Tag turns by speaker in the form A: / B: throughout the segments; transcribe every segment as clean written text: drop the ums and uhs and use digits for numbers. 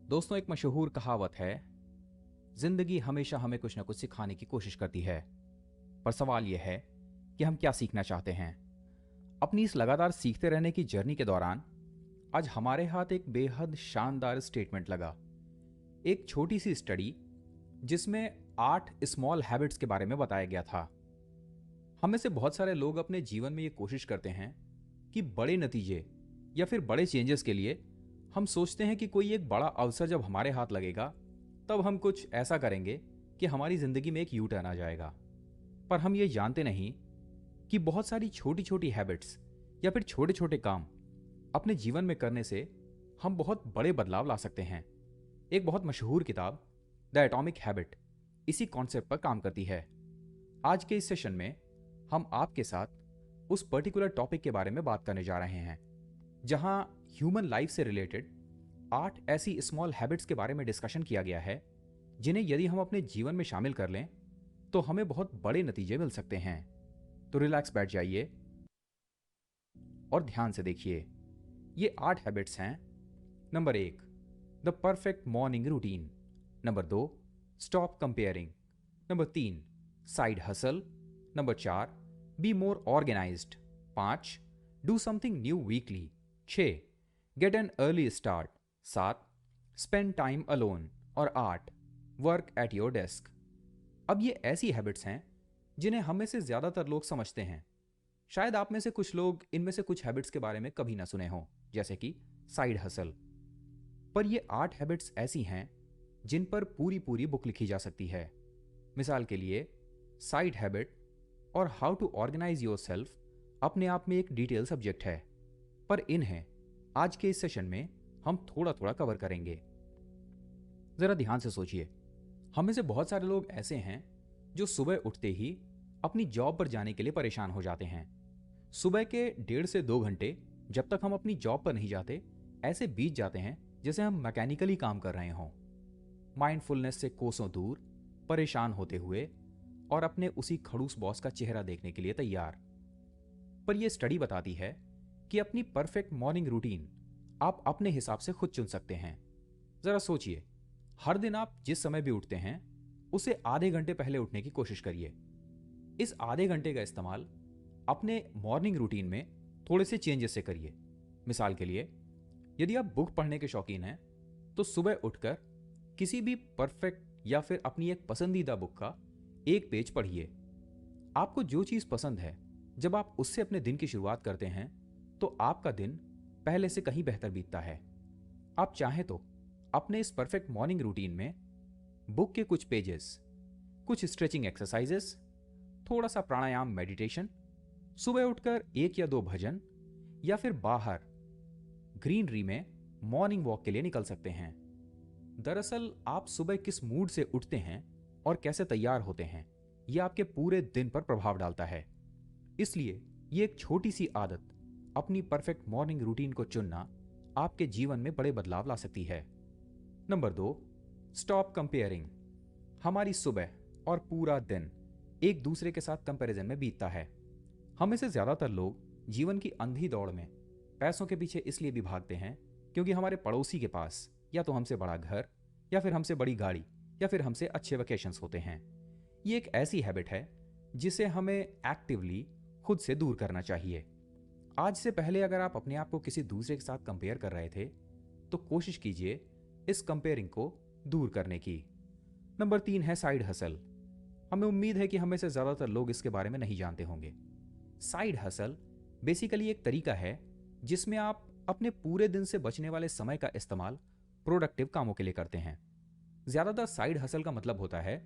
A: दोस्तों, एक मशहूर कहावत है, जिंदगी हमेशा हमें कुछ ना कुछ सिखाने की कोशिश करती है। पर सवाल यह है कि हम क्या सीखना चाहते हैं। अपनी इस लगातार सीखते रहने की जर्नी के दौरान आज हमारे हाथ एक बेहद शानदार स्टेटमेंट लगा। एक छोटी सी स्टडी जिसमें 8 स्मॉल हैबिट्स के बारे में बताया गया था। हम में से बहुत सारे लोग अपने जीवन में ये कोशिश करते हैं कि बड़े नतीजे या फिर बड़े चेंजेस के लिए हम सोचते हैं कि कोई एक बड़ा अवसर जब हमारे हाथ लगेगा तब हम कुछ ऐसा करेंगे कि हमारी जिंदगी में एक यू टर्न आ जाएगा। पर हम ये जानते नहीं कि बहुत सारी छोटी छोटी हैबिट्स या फिर छोटे छोटे काम अपने जीवन में करने से हम बहुत बड़े बदलाव ला सकते हैं। एक बहुत मशहूर किताब द एटॉमिक हैबिट इसी कॉन्सेप्ट पर काम करती है। आज के इस सेशन में हम आपके साथ उस पर्टिकुलर टॉपिक के बारे में बात करने जा रहे हैं, जहां ह्यूमन लाइफ से रिलेटेड 8 ऐसी स्मॉल हैबिट्स के बारे में डिस्कशन किया गया है जिन्हें यदि हम अपने जीवन में शामिल कर लें तो हमें बहुत बड़े नतीजे मिल सकते हैं। तो रिलैक्स बैठ जाइए और ध्यान से देखिए। ये 8 हैबिट्स हैं। Number 1, the perfect morning routine. Number 2, stop comparing. Number 3, side hustle. Number 4, be more organised. 5, do something new weekly. 6, get an early start. 7, spend time alone. और 8, वर्क एट योर डेस्क। अब ये ऐसी habits हैं जिन्हें हम में से ज्यादातर लोग समझते हैं। शायद आप में से कुछ लोग इनमें से कुछ हैबिट्स के बारे में कभी ना सुने हों, जैसे कि साइड हसल। पर ये 8 हैबिट्स ऐसी हैं जिन पर पूरी पूरी बुक लिखी जा सकती है। मिसाल के लिए, साइड हैबिट और how to organise yourself अपने आप में एक डिटेल सब्जेक्ट है, पर इन्हें आज के इस सेशन में हम थोड़ा थोड़ा कवर करेंगे। जरा ध्यान से सोचिए। हम में से बहुत सारे लोग ऐसे हैं जो सुबह उठते ही अपनी जॉब पर जाने के लिए परेशान हो जाते हैं। सुबह के 1.5 से 2 घंटे जब तक हम अपनी जॉब पर नहीं जाते ऐसे बीत जाते हैं जैसे हम मैकेनिकली काम कर रहे हों, माइंडफुलनेस से कोसों दूर, परेशान होते हुए और अपने उसी खड़ूस बॉस का चेहरा देखने के लिए तैयार। पर यह स्टडी बताती है कि अपनी परफेक्ट मॉर्निंग रूटीन आप अपने हिसाब से खुद चुन सकते हैं। जरा सोचिए, हर दिन आप जिस समय भी उठते हैं उसे आधे घंटे पहले उठने की कोशिश करिए। इस आधे घंटे का इस्तेमाल अपने मॉर्निंग रूटीन में थोड़े से चेंजेस से करिए। मिसाल के लिए, यदि आप बुक पढ़ने के शौकीन हैं तो सुबह उठकर किसी भी परफेक्ट या फिर अपनी एक पसंदीदा बुक का एक पेज पढ़िए। आपको जो चीज पसंद है, जब आप उससे अपने दिन की शुरुआत करते हैं तो आपका दिन पहले से कहीं बेहतर बीतता है। आप चाहें तो अपने इस परफेक्ट मॉर्निंग रूटीन में बुक के कुछ पेजेस, कुछ स्ट्रेचिंग एक्सरसाइजेस, थोड़ा सा प्राणायाम, मेडिटेशन, सुबह उठकर 1 या 2 भजन, या फिर बाहर ग्रीनरी में मॉर्निंग वॉक के लिए निकल सकते हैं। दरअसल आप सुबह किस मूड से उठते हैं और कैसे तैयार होते हैं, यह आपके पूरे दिन पर प्रभाव डालता है। इसलिए यह एक छोटी सी आदत, अपनी परफेक्ट मॉर्निंग रूटीन को चुनना, आपके जीवन में बड़े बदलाव ला सकती है। Number 2, stop comparing. हमारी सुबह और पूरा दिन एक दूसरे के साथ कंपैरिजन में बीतता है। हम में से ज्यादातर लोग जीवन की अंधी दौड़ में पैसों के पीछे इसलिए भी भागते हैं क्योंकि हमारे पड़ोसी के पास या तो हमसे बड़ा घर, या फिर हमसे बड़ी गाड़ी, या फिर हमसे अच्छे वेकेशंस होते हैं। ये एक ऐसी हैबिट है जिसे हमें एक्टिवली खुद से दूर करना चाहिए। आज से पहले अगर आप अपने आप को किसी दूसरे के साथ कंपेयर कर रहे थे तो कोशिश कीजिए इस कंपेयरिंग को दूर करने की। नंबर 3 है साइड हसल। हमें उम्मीद है कि हमें से ज्यादातर लोग इसके बारे में नहीं जानते होंगे। साइड हसल बेसिकली एक तरीका है जिसमें आप अपने पूरे दिन से बचने वाले समय का इस्तेमाल प्रोडक्टिव कामों के लिए करते हैं। ज्यादातर साइड हसल का मतलब होता है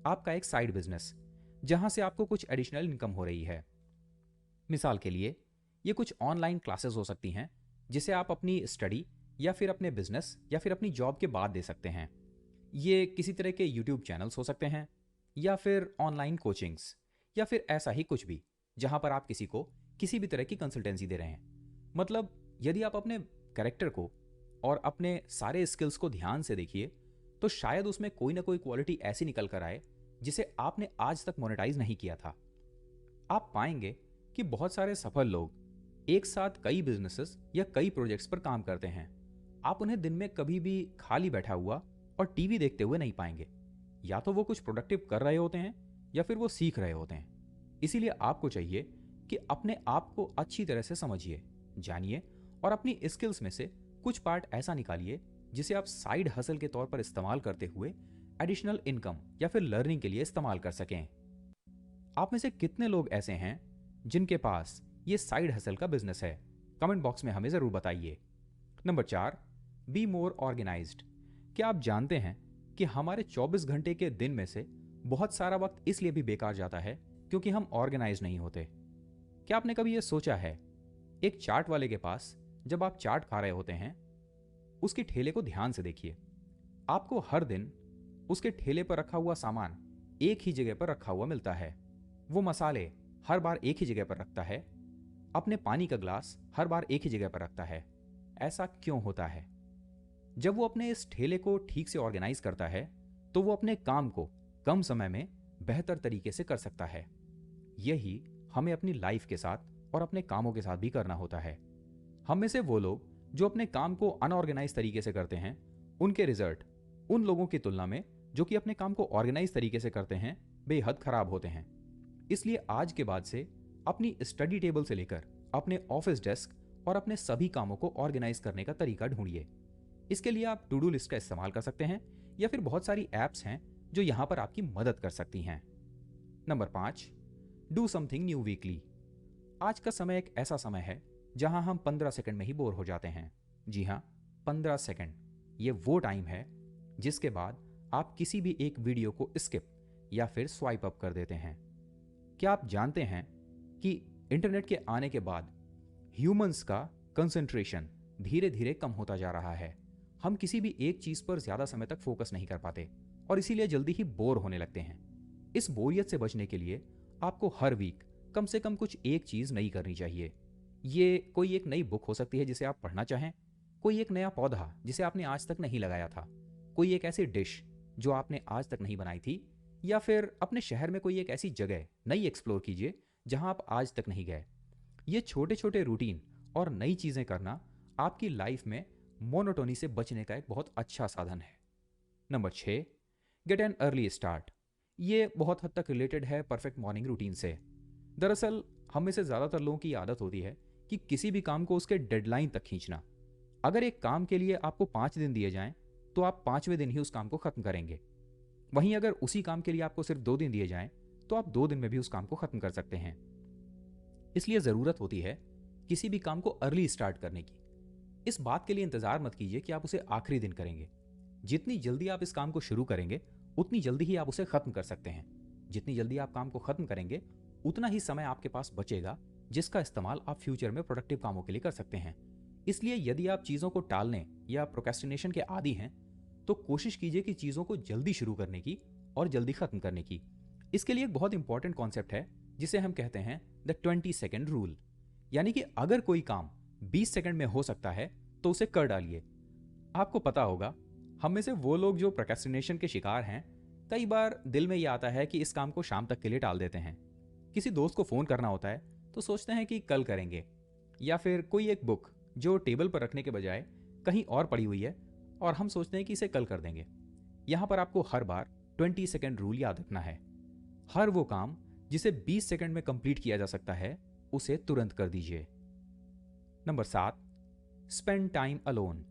A: आपका एक साइड बिजनेस जहां से आपको कुछ एडिशनल इनकम हो रही है। मिसाल के लिए, ये कुछ ऑनलाइन क्लासेस हो सकती हैं जिसे आप अपनी स्टडी या फिर अपने बिजनेस या फिर अपनी जॉब के बाद दे सकते हैं। ये किसी तरह के यूट्यूब चैनल्स हो सकते हैं, या फिर ऑनलाइन कोचिंग्स, या फिर ऐसा ही कुछ भी जहां पर आप किसी को किसी भी तरह की कंसल्टेंसी दे रहे हैं। मतलब यदि आप अपने कैरेक्टर को और अपने सारे स्किल्स को ध्यान से देखिए तो शायद उसमें कोई ना कोई क्वालिटी ऐसी निकल कर आए जिसे आपने आज तक मोनेटाइज नहीं किया था। आप पाएंगे कि बहुत सारे सफल लोग एक साथ कई बिजनेसेस या कई प्रोजेक्ट्स पर काम करते हैं आप उन्हें दिन में कभी भी खाली बैठा हुआ और टीवी देखते हुए नहीं पाएंगे। या तो वो कुछ प्रोडक्टिव कर रहे होते हैं या फिर वो सीख रहे होते हैं। इसीलिए आपको चाहिए कि अपने आप को अच्छी तरह से समझिए, जानिए और अपनी स्किल्स में से कुछ पार्ट ऐसा निकालिए जिसे आप साइड हसल के तौर पर इस्तेमाल करते हुए एडिशनल इनकम या फिर लर्निंग के लिए इस्तेमाल कर सकें। आप में से कितने लोग ऐसे हैं जिनके पास ये साइड हसल का बिजनेस है? कमेंट बॉक्स में हमें जरूर बताइए। Number 4, be more organised. क्या आप जानते हैं कि हमारे 24 घंटे के दिन में से बहुत सारा वक्त इसलिए भी बेकार जाता है क्योंकि हम ऑर्गेनाइज नहीं होते? क्या आपने कभी यह सोचा है, एक चाट वाले के पास जब आप चाट खा रहे होते हैं, उसके ठेले को ध्यान से देखिए। आपको हर दिन उसके ठेले पर रखा हुआ सामान एक ही जगह पर रखा हुआ मिलता है। वो मसाले हर बार एक ही जगह पर रखता है, अपने पानी का ग्लास हर बार एक ही जगह पर रखता है। ऐसा क्यों होता है? जब वो अपने इस ठेले को ठीक से ऑर्गेनाइज करता है तो वो अपने काम को कम समय में बेहतर तरीके से कर सकता है। यही हमें अपनी लाइफ के साथ और अपने कामों के साथ भी करना होता है। हम में से वो लोग जो अपने काम को अनऑर्गेनाइज तरीके से करते हैं, उनके रिजल्ट उन लोगों की तुलना में जो कि अपने काम को ऑर्गेनाइज तरीके से करते हैं बेहद खराब होते हैं। इसलिए आज के बाद से अपनी स्टडी टेबल से लेकर अपने ऑफिस डेस्क और अपने सभी कामों को ऑर्गेनाइज करने का तरीका ढूंढिए। इसके लिए आप टू डू लिस्ट का इस्तेमाल कर सकते हैं या फिर बहुत सारी ऐप्स हैं जो यहां पर आपकी मदद कर सकती हैं। Number 5, do something new weekly. आज का समय एक ऐसा समय है जहां हम 15 सेकंड में ही बोर हो जाते हैं। जी हां, 15 सेकंड। ये वो टाइम है जिसके बाद आप किसी भी एक वीडियो को स्किप या फिर स्वाइप अप कर देते हैं। क्या आप जानते हैं कि इंटरनेट के आने के बाद ह्यूमंस का कंसंट्रेशन धीरे धीरे कम होता जा रहा है। हम किसी भी एक चीज पर ज्यादा समय तक फोकस नहीं कर पाते और इसीलिए जल्दी ही बोर होने लगते हैं। इस बोरियत से बचने के लिए आपको हर वीक कम से कम कुछ एक चीज नई करनी चाहिए। ये कोई एक नई बुक हो सकती है जिसे आप पढ़ना चाहें, कोई एक नया पौधा जिसे आपने आज तक नहीं लगाया था, कोई एक ऐसी डिश जो आपने आज तक नहीं बनाई थी, या फिर अपने शहर में कोई एक ऐसी जगह नई एक्सप्लोर कीजिए जहां आप आज तक नहीं गए। ये छोटे छोटे रूटीन और नई चीजें करना आपकी लाइफ में मोनोटोनी से बचने का एक बहुत अच्छा साधन है। Number 6, get an early start. ये बहुत हद तक रिलेटेड है परफेक्ट मॉर्निंग रूटीन से। दरअसल हम में से ज़्यादातर लोगों की आदत होती है कि किसी भी काम को उसके डेडलाइन तक खींचना। अगर एक काम के लिए आपको 5 दिन दिए जाएं तो आप 5वें दिन ही उस काम को खत्म करेंगे। वहीं अगर उसी काम के लिए आपको सिर्फ 2 दिन दिए जाएं तो आप 2 दिन में भी उस काम को खत्म कर सकते हैं। इसलिए ज़रूरत होती है किसी भी काम को अर्ली स्टार्ट करने की। इस बात के लिए इंतजार मत कीजिए कि आप उसे आखिरी दिन करेंगे। जितनी जल्दी आप इस काम को शुरू करेंगे उतनी जल्दी ही आप उसे खत्म कर सकते हैं। जितनी जल्दी आप काम को खत्म करेंगे उतना ही समय आपके पास बचेगा जिसका इस्तेमाल आप फ्यूचर में प्रोडक्टिव कामों के लिए कर सकते हैं। इसलिए यदि आप चीज़ों को टालने या प्रोक्रेस्टिनेशन के आदी हैं तो कोशिश कीजिए कि चीज़ों को जल्दी शुरू करने की और जल्दी खत्म करने की। इसके लिए एक बहुत इंपॉर्टेंट कॉन्सेप्ट है जिसे हम कहते हैं द 20 सेकेंड रूल। यानी कि अगर कोई काम 20 सेकंड में हो सकता है तो उसे कर डालिए। आपको पता होगा, हम में से वो लोग जो प्रोक्रेस्टिनेशन के शिकार हैं, कई बार दिल में ये आता है कि इस काम को शाम तक के लिए टाल देते हैं। किसी दोस्त को फ़ोन करना होता है तो सोचते हैं कि कल करेंगे, या फिर कोई एक बुक जो टेबल पर रखने के बजाय कहीं और पड़ी हुई है और हम सोचते हैं कि इसे कल कर देंगे। यहाँ पर आपको हर बार 20 सेकेंड रूल याद रखना है। हर वो काम जिसे 20 सेकंड में कंप्लीट किया जा सकता है उसे तुरंत कर दीजिए। Number 7, spend time alone.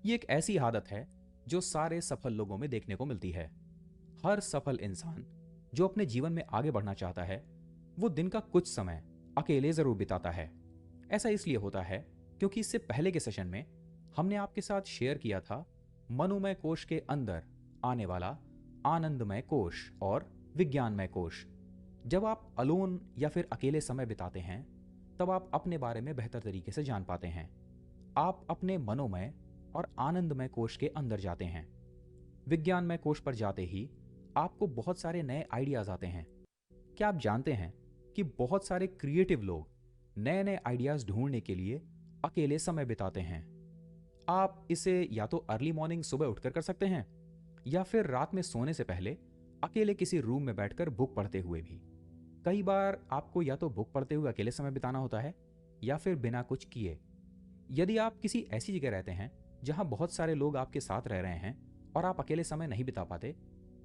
A: ये एक ऐसी आदत है जो सारे सफल लोगों में देखने को मिलती है। हर सफल इंसान जो अपने जीवन में आगे बढ़ना चाहता है वो दिन का कुछ समय अकेले जरूर बिताता है। ऐसा इसलिए होता है क्योंकि इससे पहले के सेशन में हमने आपके साथ शेयर किया था मनोमय कोश के अंदर आने वाला आनंदमय कोश और विज्ञानमय कोश। जब आप अलोन या फिर अकेले समय बिताते हैं तब आप अपने बारे में बेहतर तरीके से जान पाते हैं। आप अपने मनोमय और आनंदमय कोश के अंदर जाते हैं। विज्ञानमय कोश पर जाते ही आपको बहुत सारे नए आइडियाज आते हैं। क्या आप जानते हैं कि बहुत सारे क्रिएटिव लोग नए नए आइडियाज ढूंढने के लिए अकेले समय बिताते हैं? आप इसे या तो अर्ली मॉर्निंग सुबह उठकर कर सकते हैं या फिर रात में सोने से पहले अकेले किसी रूम में बैठकर बुक पढ़ते हुए भी। कई बार आपको या तो बुक पढ़ते हुए अकेले समय बिताना होता है या फिर बिना कुछ किए। यदि आप किसी ऐसी जगह रहते हैं जहां बहुत सारे लोग आपके साथ रह रहे हैं और आप अकेले समय नहीं बिता पाते,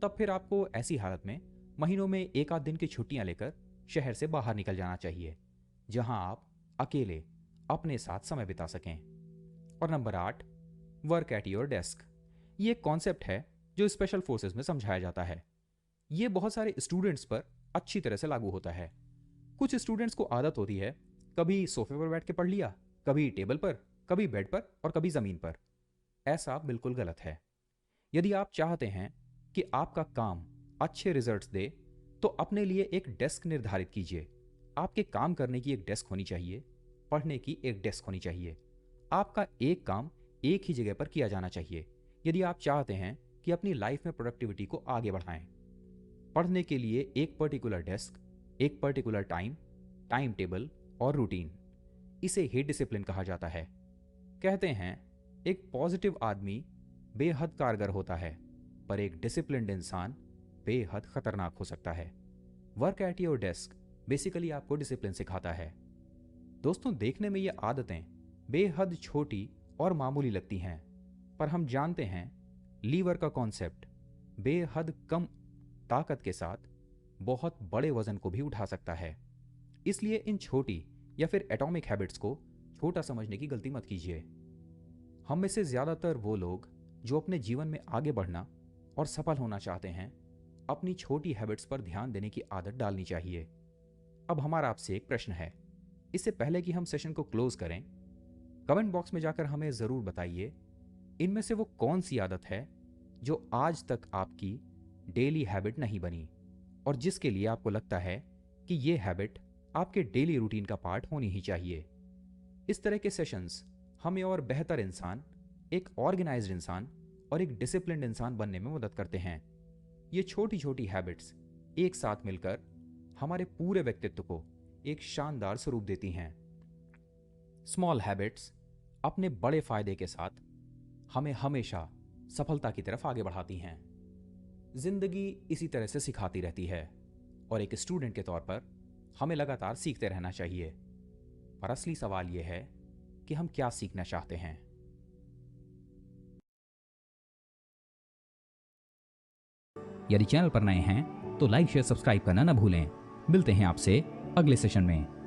A: तब फिर आपको ऐसी हालत में महीनों में एक आध दिन की छुट्टियां लेकर शहर से बाहर निकल जाना चाहिए, जहां आप अकेले अपने साथ समय बिता सकें। और number 8, work at your desk. ये एक कॉन्सेप्ट है जो स्पेशल फोर्सेस में समझाया जाता है। ये बहुत सारे स्टूडेंट्स पर अच्छी तरह से लागू होता है। कुछ स्टूडेंट्स को आदत होती है, कभी सोफे पर बैठ के पढ़ लिया, कभी टेबल पर, कभी बेड पर और कभी जमीन पर। ऐसा बिल्कुल गलत है। यदि आप चाहते हैं कि आपका काम अच्छे रिजल्ट्स दे, तो अपने लिए एक डेस्क निर्धारित कीजिए। आपके काम करने की एक डेस्क होनी चाहिए, पढ़ने की एक डेस्क होनी चाहिए। आपका एक काम एक ही जगह पर किया जाना चाहिए यदि आप चाहते हैं कि अपनी लाइफ में प्रोडक्टिविटी को आगे बढ़ाएं। पढ़ने के लिए एक पर्टिकुलर डेस्क, एक पर्टिकुलर टाइम, टाइम टेबल और रूटीन, इसे ही डिसिप्लिन कहा जाता है। कहते हैं एक पॉजिटिव आदमी बेहद कारगर होता है, पर एक डिसिप्लिन्ड इंसान बेहद खतरनाक हो सकता है। Work at your desk basically आपको डिसिप्लिन सिखाता है। दोस्तों, देखने में ये आदतें बेहद छोटी और मामूली लगती हैं, पर हम जानते हैं लीवर का कॉन्सेप्ट बेहद कम ताकत के साथ बहुत बड़े वजन को भी उठा सकता है। इसलिए इन छोटी या फिर एटॉमिक हैबिट्स को छोटा समझने की गलती मत कीजिए। हम में से ज़्यादातर वो लोग जो अपने जीवन में आगे बढ़ना और सफल होना चाहते हैं, अपनी छोटी हैबिट्स पर ध्यान देने की आदत डालनी चाहिए। अब हमारा आपसे एक प्रश्न है। इससे पहले कि हम सेशन को क्लोज करें, कमेंट बॉक्स में जाकर हमें ज़रूर बताइए इनमें से वो कौन सी आदत है जो आज तक आपकी डेली हैबिट नहीं बनी और जिसके लिए आपको लगता है कि ये हैबिट आपके डेली रूटीन का पार्ट होनी ही चाहिए। इस तरह के सेशंस हमें और बेहतर इंसान, एक ऑर्गेनाइज्ड इंसान और एक डिसिप्लिन्ड इंसान बनने में मदद करते हैं। ये छोटी छोटी हैबिट्स एक साथ मिलकर हमारे पूरे व्यक्तित्व को एक शानदार स्वरूप देती हैं। स्मॉल हैबिट्स अपने बड़े फायदे के साथ हमें हमेशा सफलता की तरफ आगे बढ़ाती हैं। जिंदगी इसी तरह से सिखाती रहती है और एक स्टूडेंट के तौर पर हमें लगातार सीखते रहना चाहिए। पर असली सवाल यह है कि हम क्या सीखना चाहते हैं। यदि चैनल पर नए हैं तो लाइक शेयर सब्सक्राइब करना न भूलें। मिलते हैं आपसे अगले सेशन में।